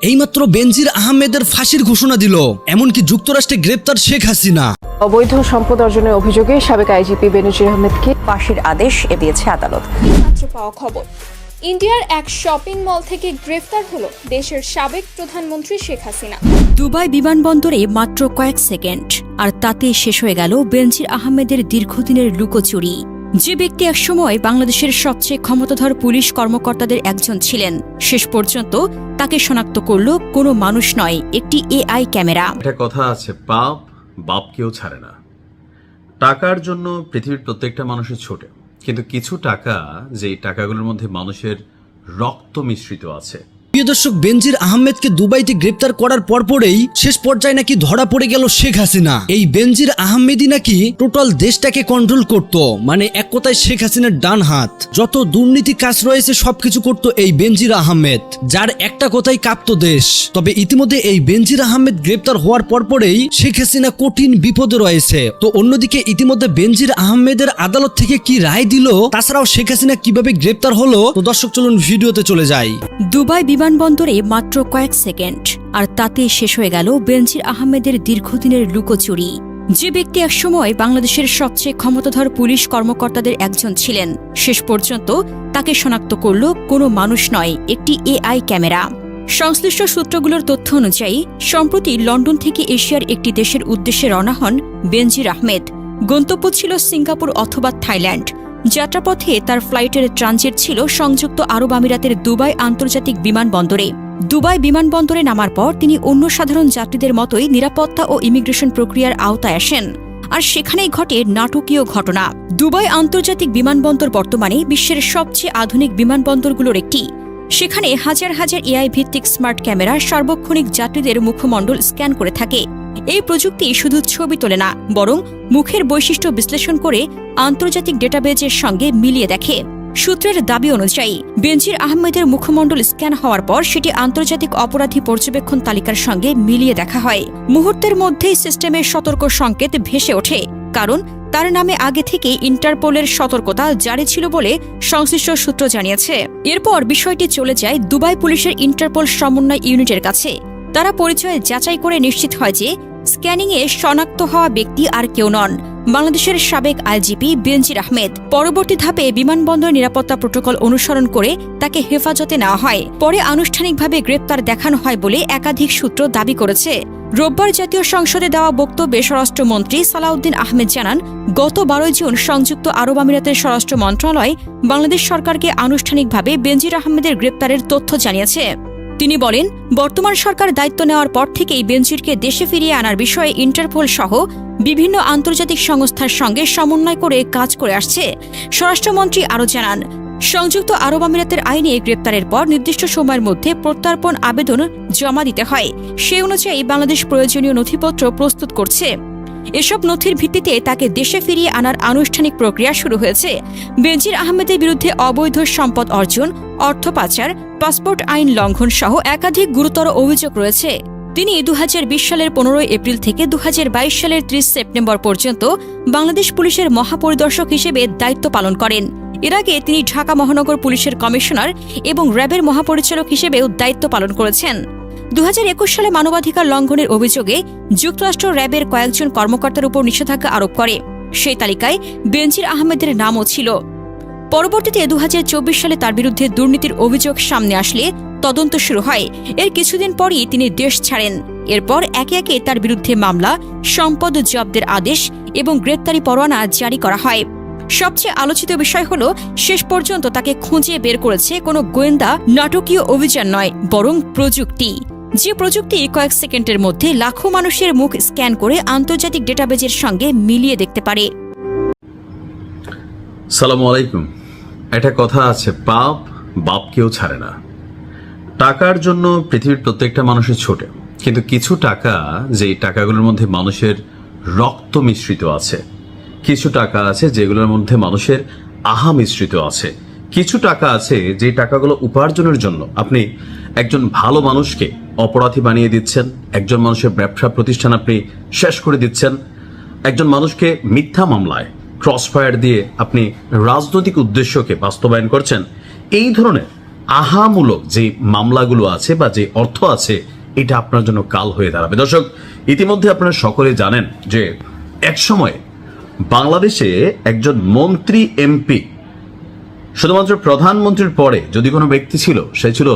এইমাত্র বেনজির আহমেদের ফাঁসির ঘোষণা দিল, এমনকি যুক্তরাষ্ট্রে গ্রেপ্তার শেখ হাসিনা। অবৈধ সম্পদ অর্জনের অভিযোগে সাবেক আইজিপি বেনজির আহমেদকে ফাঁসির আদেশ দিয়েছে আদালত। মাত্র পাওয়া খবর, ইন্ডিয়ার এক শপিং মল থেকে গ্রেফতার হলো দেশের সাবেক প্রধানমন্ত্রী শেখ হাসিনা। দুবাই বিমানবন্দরে মাত্র কয়েক সেকেন্ড, আর তাতে শেষ হয়ে গেল বেনজির আহমেদের দীর্ঘদিনের লুকোচুরি। যে ব্যক্তি একসময় বাংলাদেশের সবচেয়ে ক্ষমতাধর পুলিশ কর্মকর্তাদের একজন ছিলেন, শেষ পর্যন্ত তাকে শনাক্ত করল কোনো মানুষ নয়, একটি এআই ক্যামেরা। একটা কথা আছে, পাপ বাপকেও ছাড়ে না। টাকার জন্য পৃথিবীর প্রত্যেকটা মানুষের ছোটে, কিন্তু কিছু টাকা, যে টাকাগুলোর মধ্যে মানুষের রক্ত মিশ্রিত আছে। প্রিয় দর্শক, বেনজির আহমেদকে দুবাইতে গ্রেপ্তার করার পরপরেই শেষ পর্যায়ে নাকি ধরা পড়ে গেল শেখ হাসিনা। এই বেনজির আহমেদই নাকি টোটাল দেশটাকে কন্ট্রোল করত, মানে এক কথায় শেখ হাসিনার ডান হাত। যত দুর্নীতি কাজ রয়েছে সবকিছু করত এই বেনজির আহমেদ, যার একটা কথাই কাঁপতো দেশ। তবে ইতিমধ্যে এই বেনজির আহমেদ গ্রেপ্তার হওয়ার পরপরেই শেখ হাসিনা কঠিন বিপদে রয়েছে। তো অন্যদিকে ইতিমধ্যে বেনজির আহমেদের আদালত থেকে কি রায় দিল, তাছাড়াও শেখ হাসিনা কিভাবে গ্রেপ্তার হলো, তো দর্শক চলুন ভিডিওতে চলে যাই। দুবাই বিমানবন্দরে মাত্র কয়েক সেকেন্ড, আর তাতে শেষ হয়ে গেল বেনজির আহমেদের দীর্ঘদিনের লুকোচুরি। যে ব্যক্তি একসময় বাংলাদেশের সবচেয়ে ক্ষমতাধর পুলিশ কর্মকর্তাদের একজন ছিলেন, শেষ পর্যন্ত তাকে শনাক্ত করল কোনো মানুষ নয়, একটি এআই ক্যামেরা। সংশ্লিষ্ট সূত্রগুলোর তথ্য অনুযায়ী সম্প্রতি লন্ডন থেকে এশিয়ার একটি দেশের উদ্দেশ্যে রওনা হন বেনজির আহমেদ। গন্তব্য ছিল সিঙ্গাপুর অথবা থাইল্যান্ড। যাত্রাপথে তার ফ্লাইটের ট্রানজিট ছিল সংযুক্ত আরব আমিরাতের দুবাই আন্তর্জাতিক বিমানবন্দরে। দুবাই বিমানবন্দরে নামার পর তিনি অন্য সাধারণ যাত্রীদের মতোই নিরাপত্তা ও ইমিগ্রেশন প্রক্রিয়ার আওতায় আসেন, আর সেখানেই ঘটে নাটকীয় ঘটনা। দুবাই আন্তর্জাতিক বিমানবন্দর বর্তমানে বিশ্বের সবচেয়ে আধুনিক বিমানবন্দরগুলোর একটি। সেখানে হাজার হাজার এআই ভিত্তিক স্মার্ট ক্যামেরা সার্বক্ষণিক যাত্রীদের মুখমণ্ডল স্ক্যান করে থাকে। এই প্রযুক্তি শুধু ছবি তোলে না, বরং মুখের বৈশিষ্ট্য বিশ্লেষণ করে আন্তর্জাতিক ডেটাবেজের সঙ্গে মিলিয়ে দেখে। সূত্রের দাবি অনুযায়ী বেনজির আহমেদের মুখমণ্ডল স্ক্যান হওয়ার পর সেটি আন্তর্জাতিক অপরাধী পর্যবেক্ষণ তালিকার সঙ্গে মিলিয়ে দেখা হয়। মুহূর্তের মধ্যেই সিস্টেমের সতর্ক সংকেত ভেসে ওঠে, কারণ তার নামে আগে থেকে ইন্টারপোলের সতর্কতা জারি ছিল বলে সংশ্লিষ্ট সূত্র জানিয়েছে। এরপর বিষয়টি চলে যায় দুবাই পুলিশের ইন্টারপোল সমন্বয় ইউনিটের কাছে। তারা পরিচয় যাচাই করে নিশ্চিত হয় যে স্ক্যানিংয়ে শনাক্ত হওয়া ব্যক্তি আর কেউ নন, বাংলাদেশের সাবেক আইজিপি বেনজির আহমেদ। পরবর্তী ধাপে বিমানবন্দর নিরাপত্তা প্রোটোকল অনুসরণ করে তাকে হেফাজতে নেওয়া হয়। পরে আনুষ্ঠানিকভাবে গ্রেপ্তার দেখানো হয় বলে একাধিক সূত্র দাবি করেছে। রোববার জাতীয় সংসদে দেওয়া বক্তব্যে স্বরাষ্ট্রমন্ত্রী সালাউদ্দিন আহমেদ জানান, গত 12 জুন সংযুক্ত আরব আমিরাতের স্বরাষ্ট্র মন্ত্রণালয় বাংলাদেশ সরকারকে আনুষ্ঠানিকভাবে বেনজির আহমেদের গ্রেপ্তারের তথ্য জানিয়েছে। তিনি বলেন, বর্তমান সরকার দায়িত্ব নেওয়ার পর থেকেই বেনজিরকে দেশে ফিরিয়ে আনার বিষয়ে ইন্টারপোল সহ বিভিন্ন আন্তর্জাতিক সংস্থার সঙ্গে সমন্বয় করে কাজ করে আসছে। স্বরাষ্ট্রমন্ত্রী আরও জানান, সংযুক্ত আরব আমিরাতের আইনে গ্রেপ্তারের পর নির্দিষ্ট সময়ের মধ্যে প্রত্যর্পণ আবেদন জমা দিতে হয়। সে অনুযায়ী বাংলাদেশ প্রয়োজনীয় নথিপত্র প্রস্তুত করছে। এসব নথির ভিত্তিতে তাকে দেশে ফিরিয়ে আনার আনুষ্ঠানিক প্রক্রিয়া শুরু হয়েছে। বেনজির আহমেদের বিরুদ্ধে অবৈধ সম্পদ অর্জন, অর্থ পাচার, পাসপোর্ট আইন লঙ্ঘন সহ একাধিক গুরুতর অভিযোগ রয়েছে। তিনি 2020 সালের 15 এপ্রিল থেকে 2022 সালের 30 সেপ্টেম্বর পর্যন্ত বাংলাদেশ পুলিশের মহাপরিদর্শক হিসেবে দায়িত্ব পালন করেন। এর আগে তিনি ঢাকা মহানগর পুলিশের কমিশনার এবং র্যাবের মহাপরিচালক হিসেবেও দায়িত্ব পালন করেছেন। 2021 সালে মানবাধিকার লঙ্ঘনের অভিযোগে যুক্তরাষ্ট্র র্যাবের কয়েকজন কর্মকর্তার উপর নিষেধাজ্ঞা আরোপ করে। সেই তালিকায় বেনজির আহমেদের নামও ছিল। পরবর্তীতে 2024 সালে তার বিরুদ্ধে দুর্নীতির অভিযোগ সামনে আসলে তদন্ত শুরু হয়। এর কিছুদিন পরই তিনি দেশ ছাড়েন। এরপর একে একে তার বিরুদ্ধে মামলা, সম্পদ জব্দের আদেশ এবং গ্রেপ্তারি পরোয়ানা জারি করা হয়। সবচেয়ে আলোচিত বিষয় হল, শেষ পর্যন্ত তাকে খুঁজে বের করেছে কোনো গোয়েন্দা নাটকীয় অভিযান নয়, বরং প্রযুক্তি। যে প্রযুক্তি কয়েক সেকেন্ডের মধ্যে লাখো মানুষের মুখ স্ক্যান করে আন্তর্জাতিক ডেটাবেজের সঙ্গে মিলিয়ে দেখতে পারে। সালামু আলাইকুম। একটা কথা আছে, পাপ বাপকেও ছাড়ে না। টাকার জন্য পৃথিবীর প্রত্যেকটা মানুষের ছোটে, কিন্তু কিছু টাকা, যে টাকাগুলোর মধ্যে মানুষের রক্ত মিশ্রিত আছে। কিছু টাকা আছে যেগুলোর মধ্যে মানুষের আহা মিশ্রিত আছে। কিছু টাকা আছে যে টাকাগুলো উপার্জনের জন্য আপনি একজন ভালো মানুষকে অপরাধী বানিয়ে দিচ্ছেন, একজন মানুষের ব্যবসা প্রতিষ্ঠান আপনি শেষ করে দিচ্ছেন, একজন মানুষকে মিথ্যা মামলায় ক্রসফায়ার দিয়ে আপনি রাজনৈতিক উদ্দেশ্যকে বাস্তবায়ন করছেন। এই ধরনের আহামূলক যে মামলাগুলো আছে বা যে অর্থ আছে এটা আপনার জন্য কাল হয়ে দাঁড়াবে। দর্শক, ইতিমধ্যে আপনারা সকলে জানেন যে এক সময় বাংলাদেশে একজন মন্ত্রী এমপি, শুধুমাত্র প্রধানমন্ত্রীর পরে যদি কোনো ব্যক্তি ছিল, সে ছিল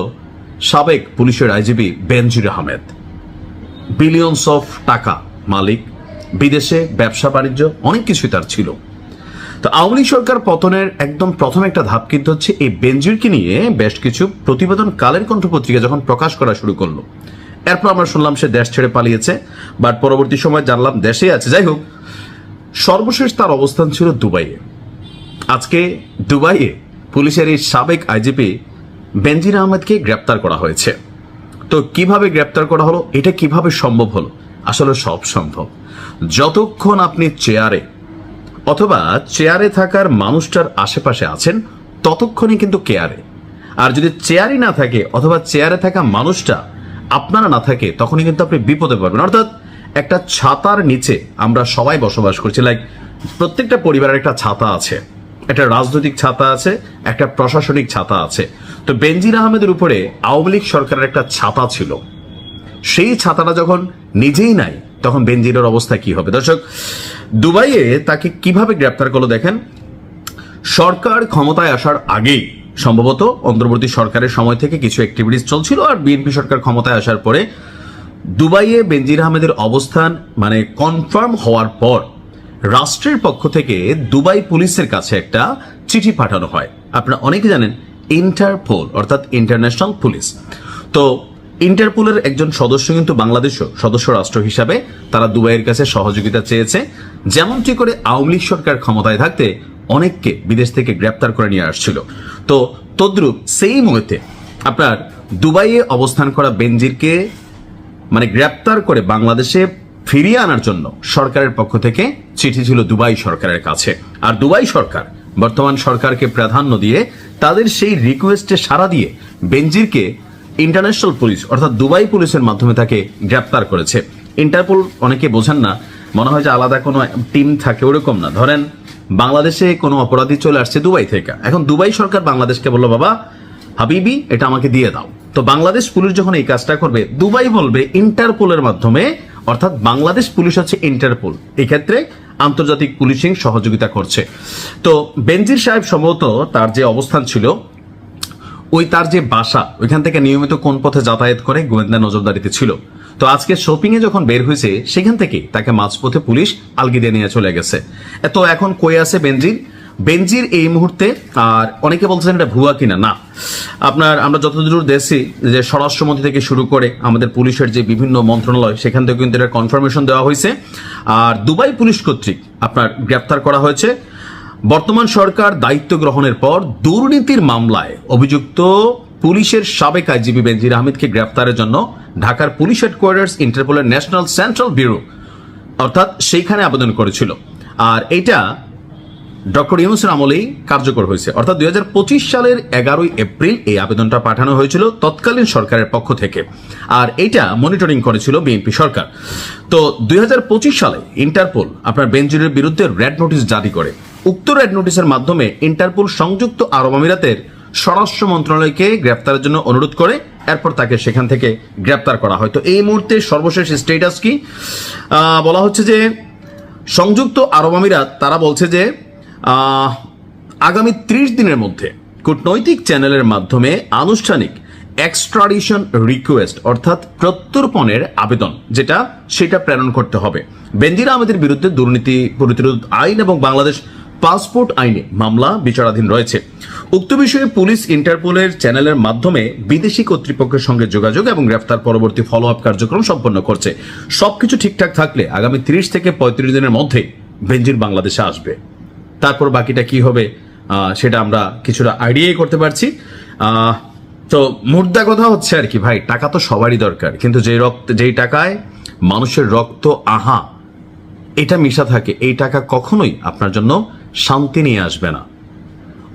সাবেক পুলিশের IGP Benazir Ahmed. Billions of টাকা মালিক, বিদেশে ব্যবসা বাণিজ্য অনেক কিছুই তার ছিল। তো আওয়ামী লীগ সরকার পতনের একদম প্রথম একটা ধাপ কিন্তু হচ্ছে এই বেনজিরকে নিয়ে বেশ কিছু প্রতিবেদন কালের কণ্ঠ পত্রিকা যখন প্রকাশ করা শুরু করলো। এরপর আমরা শুনলাম সে দেশ ছেড়ে পালিয়েছে, বাট পরবর্তী সময় জানলাম দেশে আছে। যাই হোক, সর্বশেষ তার অবস্থান ছিল দুবাইয়ে। আজকে দুবাইয়ে পুলিশের এই সাবেক আইজিপি বেনজির আহমেদকে গ্রেপ্তার করা হয়েছে। তো কিভাবে গ্রেপ্তার করা হলো, এটা কিভাবে সম্ভব হলো? আসলে সব সম্ভব যতক্ষণ আপনি চেয়ারে অথবা চেয়ারে থাকার মানুষটার আশেপাশে আছেন, ততক্ষণই কিন্তু কেয়ারে। আর যদি চেয়ারই না থাকে অথবা চেয়ারে থাকা মানুষটা আপনারা না থাকে, তখনই কিন্তু আপনি বিপদে পড়বেন। অর্থাৎ একটা ছাতার নিচে আমরা সবাই বসবাস করছি। লাইক প্রত্যেকটা পরিবারের একটা ছাতা আছে, একটা রাজনৈতিক ছাতা আছে, একটা প্রশাসনিক ছাতা আছে। তো বেনজির আহমেদের উপরে আওয়ামী লীগ সরকারের একটা ছাতা ছিল, সেই ছাতাটা যখন নিজেই নাই, তখন বেনজিরের অবস্থা কি হবে? দর্শক, দুবাইয়ে তাকে কিভাবে গ্রেপ্তার করলো দেখেন। সরকার ক্ষমতায় আসার আগেই, সম্ভবত অন্তর্বর্তী সরকারের সময় থেকে কিছু অ্যাক্টিভিটিস চলছিল, আর বিএনপি সরকার ক্ষমতায় আসার পরে দুবাইয়ে বেনজির আহমেদের অবস্থান মানে কনফার্ম হওয়ার পর রাষ্ট্রের পক্ষ থেকে দুবাই পুলিশের কাছে একটা চিঠি পাঠানো হয়। আপনারা অনেকে জানেন ইন্টারপোল অর্থাৎ ইন্টারন্যাশনাল পুলিশ। তো ইন্টারপোলের একজন সদস্য কিন্তু বাংলাদেশও সদস্য রাষ্ট্র হিসাবে তারা দুবাইয়ের কাছে সহযোগিতা চেয়েছে, যেমনটি করে আওয়ামী লীগ সরকার ক্ষমতায় থাকতে অনেককে বিদেশ থেকে গ্রেপ্তার করে নিয়ে আসছিল। তো তদ্রূপ সেই মুহূর্তে আপনার দুবাইয়ে অবস্থান করা বেনজিরকে মানে গ্রেপ্তার করে বাংলাদেশে ফিরিয়ে আনার জন্য সরকারের পক্ষ থেকে চিঠি ছিল দুবাই সরকারের কাছে। আর দুবাই সরকার বর্তমান সরকারকে প্রাধান্য দিয়ে তাদের সেই রিকোয়েস্টে সাড়া দিয়ে বেনজিরকে ইন্টারন্যাশনাল পুলিশ অর্থাৎ দুবাই পুলিশের মাধ্যমে তাকে গ্রেপ্তার করেছে। ইন্টারপোল অনেকে বোঝেন না, মনে হয় যে আলাদা কোনো টিম থাকে, ওরকম না। ধরেন বাংলাদেশে কোনো অপরাধী চলে আসছে দুবাই থেকে, এখন দুবাই সরকার বাংলাদেশকে বললো, বাবা হাবিবি এটা আমাকে দিয়ে দাও। তো বাংলাদেশ পুলিশ যখন এই কাজটা করবে, দুবাই বলবে ইন্টারপোলের মাধ্যমে, অর্থাৎ বাংলাদেশ পুলিশ হচ্ছে ইন্টারপোল, এই ক্ষেত্রে আন্তর্জাতিক পুলিশিং সহযোগিতা করছে। তো বেনজির সাহেব সম্ভবত তার যে অবস্থান ছিল, ওই তার যে বাসা, ওইখান থেকে নিয়মিত কোন পথে যাতায়াত করে গোয়েন্দা নজরদারিতে ছিল। তো আজকে শপিং এ যখন বের হয়েছে, সেখান থেকে তাকে মাঝপথে পুলিশ আলগিদে নিয়ে চলে গেছে। তো এখন কই আছে বেনজির এই মুহূর্তে? আর অনেকে বলছেন এটা ভুয়া কিনা। না, আপনার আমরা যতদূর দেখছি যে স্বরাষ্ট্রমন্ত্রী থেকে শুরু করে আমাদের পুলিশের যে বিভিন্ন মন্ত্রণালয়, সেখান থেকে কিন্তু এটা কনফার্মেশন দেওয়া হয়েছে। আর দুবাই পুলিশ কর্তৃক আপনার গ্রেপ্তার করা হয়েছে। বর্তমান সরকার দায়িত্ব গ্রহণের পর দুর্নীতির মামলায় অভিযুক্ত পুলিশের সাবেক আইজিপি বেনজির আহমেদকে গ্রেপ্তারের জন্য ঢাকার পুলিশ হেডকোয়ার্টার্স ইন্টারপোলের ন্যাশনাল সেন্ট্রাল ব্যুরো অর্থাৎ সেইখানে আবেদন করেছিল। আর এটা ডক্টর ইউনূসের আমলেই কার্যকর হয়েছে। অর্থাৎ 2025 সালের 11 এপ্রিল এই আবেদনটা পাঠানো হয়েছিল তৎকালীন সরকারের পক্ষ থেকে, আর এটা মনিটরিং করেছিল বিএনপি সরকার। তো 2025 সালে ইন্টারপোল আপনার বেনজিরের বিরুদ্ধে রেড নোটিশ জারি করে। উক্ত রেড নোটিশের মাধ্যমে ইন্টারপোল সংযুক্ত আরব আমিরাতের স্বরাষ্ট্র মন্ত্রণালয়কে গ্রেপ্তারের জন্য অনুরোধ করে, এরপর তাকে সেখান থেকে গ্রেপ্তার করা হয়। তো এই মুহূর্তে সর্বশেষ স্টেটাস কি বলা হচ্ছে যে সংযুক্ত আরব আমিরাত তারা বলছে যে আগামী 30 দিনের মধ্যে কূটনৈতিক চ্যানেলের মাধ্যমে আনুষ্ঠানিক এক্সট্রাডিশন রিকোয়েস্ট অর্থাৎ প্রত্যর্পণের আবেদন যেটা সেটা প্রেরণ করতে হবে। বেনজির আহমেদের বিরুদ্ধে দুর্নীতি প্রতিরোধ আইন এবং বাংলাদেশ পাসপোর্ট আইনে মামলা বিচারাধীন রয়েছে। উক্ত বিষয়ে পুলিশ ইন্টারপোলের চ্যানেলের মাধ্যমে বিদেশি কর্তৃপক্ষের সঙ্গে যোগাযোগ এবং গ্রেফতার পরবর্তী ফলো আপ কার্যক্রম সম্পন্ন করছে। সবকিছু ঠিকঠাক থাকলে আগামী 30 থেকে 35 দিনের মধ্যে বেনজির বাংলাদেশে আসবে। তারপর বাকিটা কি হবে সেটা আমরা কিছুটা আইডিয়াই করতে পারছি। তো মুদ্রা কথা হচ্ছে আর কি ভাই, টাকা তো সবারই দরকার, কিন্তু যেই টাকায় মানুষের রক্ত এটা মিশা থাকে, এই টাকা কখনোই আপনার জন্য শান্তি নিয়ে আসবে না।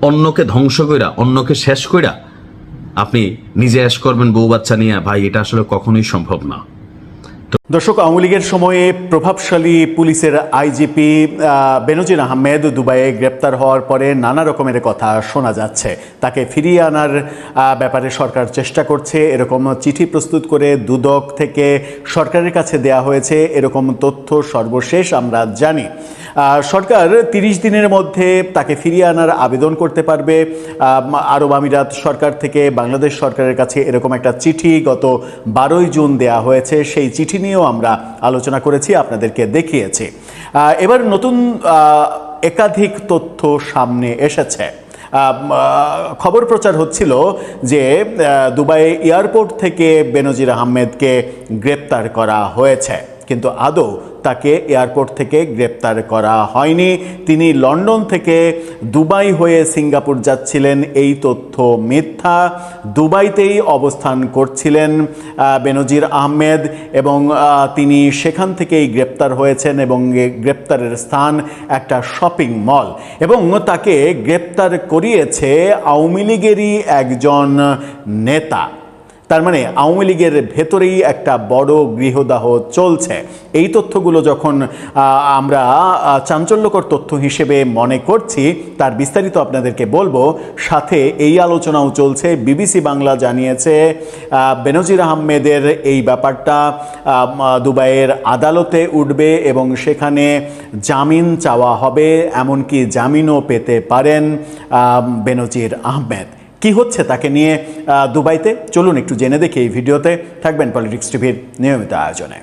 অন্যকে ধ্বংস কইরা, অন্যকে শেষ কইরা আপনি নিজে অ্যাশ করবেন বউ বাচ্চা নিয়ে, ভাই এটা আসলে কখনোই সম্ভব না। দর্শক, আওয়ামী লীগের সময়ে প্রভাবশালী পুলিশের আইজিপি বেনজির আহমেদ দুবাইয়ে গ্রেপ্তার হওয়ার পরে নানা রকমের কথা শোনা যাচ্ছে। তাকে ফিরিয়ে আনার ব্যাপারে সরকার চেষ্টা করছে, এরকম চিঠি প্রস্তুত করে দুদক থেকে সরকারের কাছে দেয়া হয়েছে, এরকম তথ্য সর্বশেষ আমরা জানি। সরকার 30 দিনের মধ্যে তাকে ফিরিয়ে আনার আবেদন করতে পারবে। আরব আমিরাত সরকার থেকে বাংলাদেশ সরকারের কাছে এরকম একটা চিঠি গত 12 জুন দেয়া হয়েছে। সেই চিঠি নিয়েও আমরা আলোচনা করেছি, আপনাদেরকে দেখিয়েছি। এবার নতুন একাধিক তথ্য সামনে এসেছে। খবর প্রচার হচ্ছিল যে দুবাই এয়ারপোর্ট থেকে বেনজির আহমেদকে গ্রেপ্তার করা হয়েছে, কিন্তু আদৌ তাকে এয়ারপোর্ট থেকে গ্রেপ্তার করা হয়নি। তিনি লন্ডন থেকে দুবাই হয়ে সিঙ্গাপুর যাচ্ছিলেন, এই তথ্য মিথ্যা। দুবাইতেই অবস্থান করছিলেন বেনজির আহমেদ এবং তিনি সেখান থেকেই গ্রেপ্তার হয়েছেন এবং গ্রেপ্তারের স্থান একটা শপিং মল এবং তাকে গ্রেপ্তার করিয়েছে আওয়ামী লীগেরই একজন নেতা। তার মানে আওয়ামী লীগের ভেতরেই একটা বড় গৃহদাহ চলছে। এই তথ্যগুলো যখন আমরা চাঞ্চল্যকর তথ্য হিসেবে মনে করছি, তার বিস্তারিত আপনাদেরকে বলবো। সাথে এই আলোচনাও চলছে, বিবিসি বাংলা জানিয়েছে বেনজির আহমেদের এই ব্যাপারটা দুবাইয়ের আদালতে উঠবে এবং সেখানে জামিন চাওয়া হবে, এমনকি জামিনও পেতে পারেন বেনজির আহমেদ। কি হচ্ছে তাকে নিয়ে দুবাইতে, চলুন একটু জেনে দেখি এই ভিডিওতে। থাকবেন পলিটিক্স টিভির নিয়মিত আয়োজনে।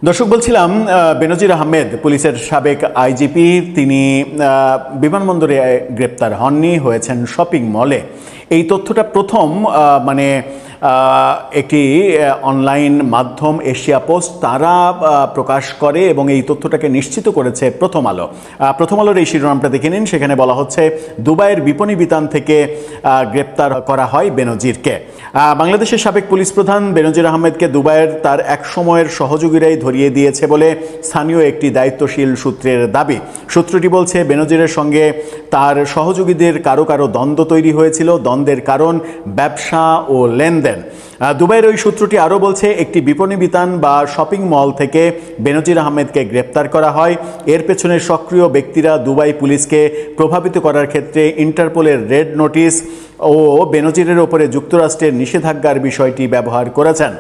দর্শক, বলছিলাম বেনজির আহমেদ পুলিশের সাবেক আইজিপি, তিনি বিমানবন্দরে গ্রেপ্তার হননি, হয়েছেন শপিং মলে। এই তথ্যটা প্রথম একটি অনলাইন মাধ্যম এশিয়া পোস্ট তারা প্রকাশ করে এবং এই তথ্যটাকে নিশ্চিত করেছে প্রথম আলো। প্রথম আলোর এই শিরোনামটা দেখে নিন। সেখানে বলা হচ্ছে, দুবাইয়ের বিপণী বিতান থেকে গ্রেপ্তার করা হয় বেনজিরকে। বাংলাদেশের সাবেক পুলিশ প্রধান বেনজির আহমেদকে দুবাইয়ের তার এক সময়ের সহযোগীরাই ধরিয়ে দিয়েছে বলে স্থানীয় একটি দায়িত্বশীল সূত্রের দাবি। সূত্রটি বলছে, বেনজিরের সঙ্গে তার সহযোগীদের কারো কারো দ্বন্দ্ব তৈরি হয়েছিল। দ্বন্দ্বের কারণ ব্যবসা ও লেনদেন। দুবাইয়ের ওই সূত্রটি আরও বলছে, একটি বিপণী বিতান বা শপিং মল থেকে বেনজির আহমেদকে গ্রেপ্তার করা হয়। এর পেছনে সক্রিয় ব্যক্তিরা দুবাই পুলিশকে প্রভাবিত করার ক্ষেত্রে ইন্টারপোলের রেড নোটিশ ও বেনজিরের ওপরে যুক্তরাষ্ট্রের নিষেধাজ্ঞার বিষয়টি ব্যবহার করেছেন।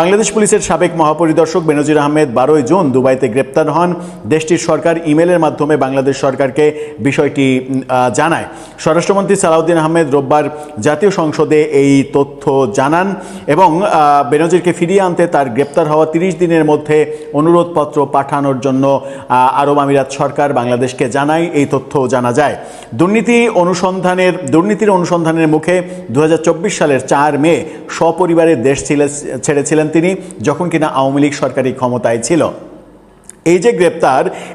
বাংলাদেশ পুলিশের সাবেক মহাপরিদর্শক বেনজির আহমেদ 12 জুন দুবাইতে গ্রেপ্তার হন। দেশটির সরকার ইমেলের মাধ্যমে বাংলাদেশ সরকারকে বিষয়টি জানায়। স্বরাষ্ট্রমন্ত্রী সালাউদ্দিন আহমেদ রোববার জাতীয় সংসদে এই তথ্য জানান এবং বেনজিরকে ফিরিয়ে আনতে তার গ্রেপ্তার হওয়া 30 দিনের মধ্যে অনুরোধপত্র পাঠানোর জন্য আরব আমিরাত সরকার বাংলাদেশকে জানায়। এই তথ্য জানা যায়। দুর্নীতির অনুসন্ধানের মুখে 2024 সালের 4 মে সপরিবারে দেশ ছেড়েছিলেন তিনি, যখন কিনা আওয়ামী লীগ সরকারি ক্ষমতায় ছিল। এই যে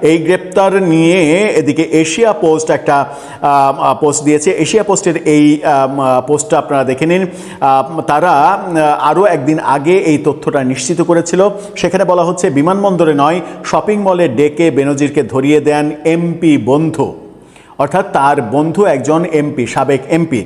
এই গ্রেপ্তার নিয়ে এদিকে এশিয়া পোস্ট একটা পোস্ট দিয়েছে। এশিয়া পোস্টের এই পোস্টটা আপনারা দেখে নিন। তারা আরও একদিন আগে এই তথ্যটা নিশ্চিত করেছিল। সেখানে বলা হচ্ছে, বিমানবন্দরে নয়, শপিং মলে ডেকে বেনজিরকে ধরিয়ে দেন এমপি বন্ধু, অর্থাৎ তার বন্ধু একজন এমপি, সাবেক এমপি।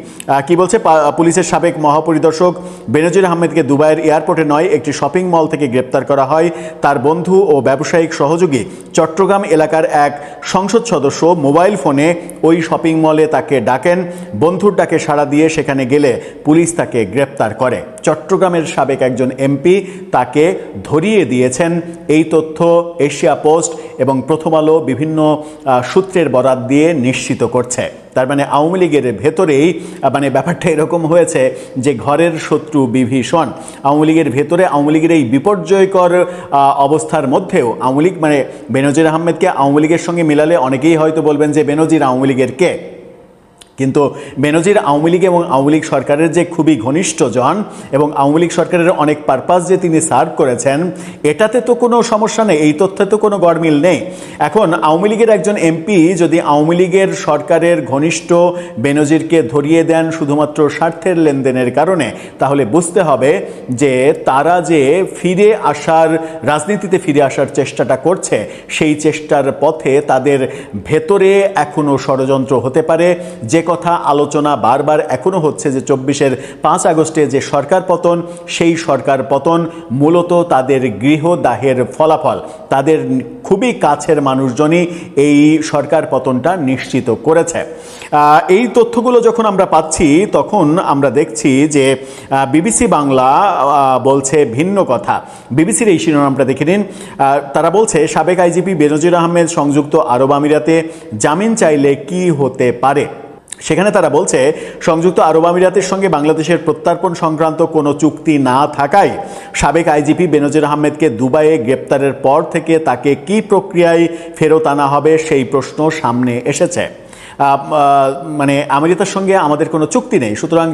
কি বলছে পুলিশের সাবেক মহাপরিদর্শক, বেনজির আহমেদকে দুবাইয়ের এয়ারপোর্টে নয়, একটি শপিং মল থেকে গ্রেপ্তার করা হয়। তার বন্ধু ও ব্যবসায়িক সহযোগী চট্টগ্রাম এলাকার এক সংসদ সদস্য মোবাইল ফোনে ওই শপিং মলে তাকে ডাকেন। বন্ধুর ডাকে সাড়া দিয়ে সেখানে গেলে পুলিশ তাকে গ্রেপ্তার করে। চট্টগ্রামের সাবেক একজন এমপি তাকে ধরিয়ে দিয়েছেন। এই তথ্য এশিয়া পোস্ট এবং প্রথম আলো বিভিন্ন সূত্রের বরাত দিয়ে নিশ্চিত করছে। তার মানে আওয়ামী লীগের ভেতরেই ব্যাপারটা এরকম হয়েছে যে ঘরের শত্রু বিভীষণ। আওয়ামী লীগের ভেতরে আওয়ামী লীগের এই বিপর্যয়কর অবস্থার মধ্যেও আওয়ামী লীগ বেনজির আহমেদকে আওয়ামী লীগের সঙ্গে মিলালে অনেকেই হয়তো বলবেন যে বেনজির আওয়ামী লীগের কে। কিন্তু বেনজির আওয়ামী লীগ এবং আওয়ামী লীগ সরকারের যে খুবই ঘনিষ্ঠ জন এবং আওয়ামী লীগ সরকারের অনেক পারপাস যে তিনি সার্ভ করেছেন, এটাতে তো কোনো সমস্যা নেই, এই তথ্যে তো কোনো গড়মিল নেই। এখন আওয়ামী লীগের একজন এমপি যদি আওয়ামী লীগের সরকারের ঘনিষ্ঠ বেনজিরকে ধরিয়ে দেন শুধুমাত্র স্বার্থের লেনদেনের কারণে, তাহলে বুঝতে হবে যে তারা যে ফিরে আসার, রাজনীতিতে ফিরে আসার চেষ্টাটা করছে, সেই চেষ্টার পথে তাদের ভেতরে এখনো ষড়যন্ত্র হতে পারে। যে কথা আলোচনা বারবার এখনো হচ্ছে যে 24-এর 5 আগস্টে যে সরকার পতন, সেই সরকার পতন মূলত তাদের গৃহদাহের ফলাফল। তাদের খুবই কাছের মানুষজনই এই সরকার পতনটা নিশ্চিত করেছে। এই তথ্যগুলো যখন আমরা পাচ্ছি তখন আমরা দেখছি যে বিবিসি বাংলা বলছে ভিন্ন কথা। বিবিসির এই শিরোনামটা দেখে নিন। তারা বলছে সাবেক আইজিপি বেনজির আহমেদ সংযুক্ত আরব আমিরাতে জামিন চাইলে কি হতে পারে। সেখানে তারা বলছে সংযুক্ত আরব আমিরাতের সঙ্গে বাংলাদেশের প্রত্যর্পণ সংক্রান্ত কোনো চুক্তি না থাকায় সাবেক আইজিপি বেনজির আহমেদকে দুবাইয়ে গ্রেপ্তারের পর থেকে তাকে কি প্রক্রিয়ায় ফেরত আনা হবে সেই প্রশ্ন সামনে এসেছে। মানে আমেরিকার সঙ্গে আমাদের কোনো চুক্তি নেই, সুতরাং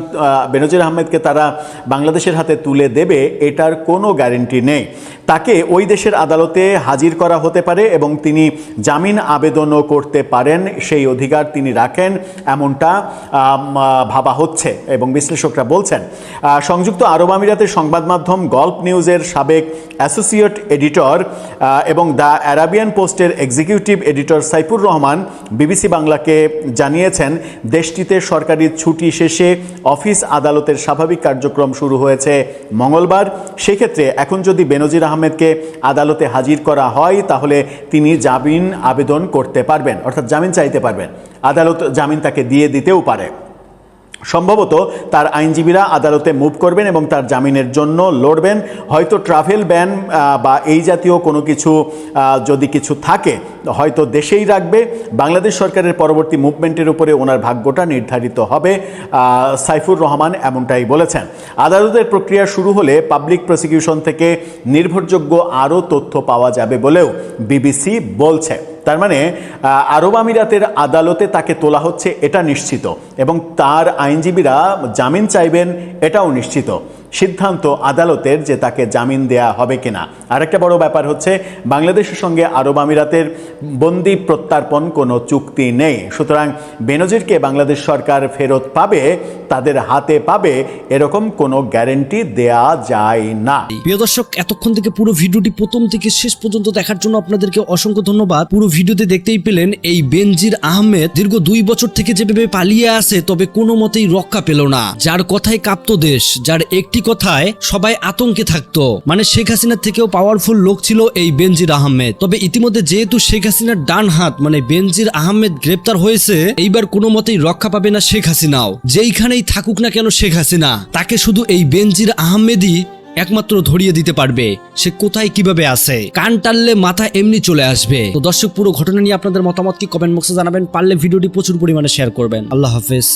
বেনজির আহমেদকে তারা বাংলাদেশের হাতে তুলে দেবে এটার কোনো গ্যারেন্টি নেই। তাকে ওই দেশের আদালতে হাজির করা হতে পারে এবং তিনি জামিন আবেদনও করতে পারেন, সেই অধিকার তিনি রাখেন, এমনটা ভাবা হচ্ছে এবং বিশ্লেষকরা বলছেন। সংযুক্ত আরব আমিরাতের সংবাদ মাধ্যম গল্ফ নিউজের সাবেক অ্যাসোসিয়েট এডিটর এবং দ্য আরাবিয়ান পোস্টের executive editor Saifur Rahman BBC বাংলাকে জানিয়েছেন দেশটিতে সরকারি ছুটি শেষে অফিস আদালতের স্বাভাবিক কার্যক্রম শুরু হয়েছে মঙ্গলবার। সেক্ষেত্রে এখন যদি বেনজির আহমেদকে আদালতে হাজির করা হয় তাহলে তিনি জামিন আবেদন করতে পারবেন, অর্থাৎ জামিন চাইতে পারবেন। আদালত জামিন তাকে দিয়ে দিতেও পারে। সম্ভবত তার আইনজীবীরা আদালতে মুভ করবেন এবং তার জামিনের জন্য লড়বেন। হয়তো ট্রাভেল ব্যান বা এই জাতীয় কোনো কিছু যদি কিছু থাকে হয়তো দেশেই রাখবে। বাংলাদেশ সরকারের পরবর্তী মুভমেন্টের উপরে ওনার ভাগ্যটা নির্ধারিত হবে, সাইফুর রহমান এমনটাই বলেছেন। আদালতের প্রক্রিয়া শুরু হলে পাবলিক প্রসিকিউশন থেকে নির্ভরযোগ্য আরও তথ্য পাওয়া যাবে বলেও বিবিসি বলছে। তার মানে আরব আমিরাতের আদালতে তাকে তোলা হচ্ছে এটা নিশ্চিত এবং তার আইনজীবীরা জামিন চাইবেন এটাও নিশ্চিত। সিদ্ধান্ত আদালতের যে তাকে জামিন দেয়া হবে কিনা। আরেকটা বড় ব্যাপার হচ্ছে বাংলাদেশের সঙ্গে আরব আমিরাতের বন্দি প্রত্যর্পণ কোনো চুক্তি নেই, সুতরাং বেনজিরকে বাংলাদেশ সরকার ফেরত পাবে, তাদের হাতে পাবে, এরকম কোনো গ্যারেন্টি দেয়া যায় না। প্রিয় দর্শক, এতক্ষণ থেকে পুরো ভিডিওটি প্রথম থেকে শেষ পর্যন্ত দেখার জন্য আপনাদেরকে অসংখ্য ধন্যবাদ। পুরো ভিডিওতে দেখতেই পেলেন এই বেনজির আহমেদ দীর্ঘ 2 বছর থেকে যেভাবে পালিয়ে আসে তবে কোনো মতেই রক্ষা পেল না, যার কথায় কাঁপতো দেশ, যার একটি কথায় সবাই আতঙ্কে থাকতো। মানে শেখ হাসিনার থেকেও পাওয়ারফুল লোক ছিল এই বেনজির আহমেদ। তবে ইতিমধ্যে যেহেতু শেখ হাসিনার ডান হাত মানে বেনজির আহমেদ গ্রেপ্তার হয়েছে, এইবার কোনো মতেই রক্ষা পাবে না শেখ হাসিনাও। যেইখানেই থাকুক না কেন শেখ হাসিনা, তাকে শুধু এই বেনজির আহমেদই একমাত্র ধরিয়ে দিতে পারবে সে কোথায় কিভাবে আছে। কান টানলে মাথা এমনি চলে আসবে। তো দর্শক, পুরো ঘটনা নিয়ে আপনাদের মতামত কি কমেন্ট বক্সে জানাবেন, পারলে ভিডিওটি প্রচুর পরিমাণে শেয়ার করবেন। আল্লাহ হাফেজ।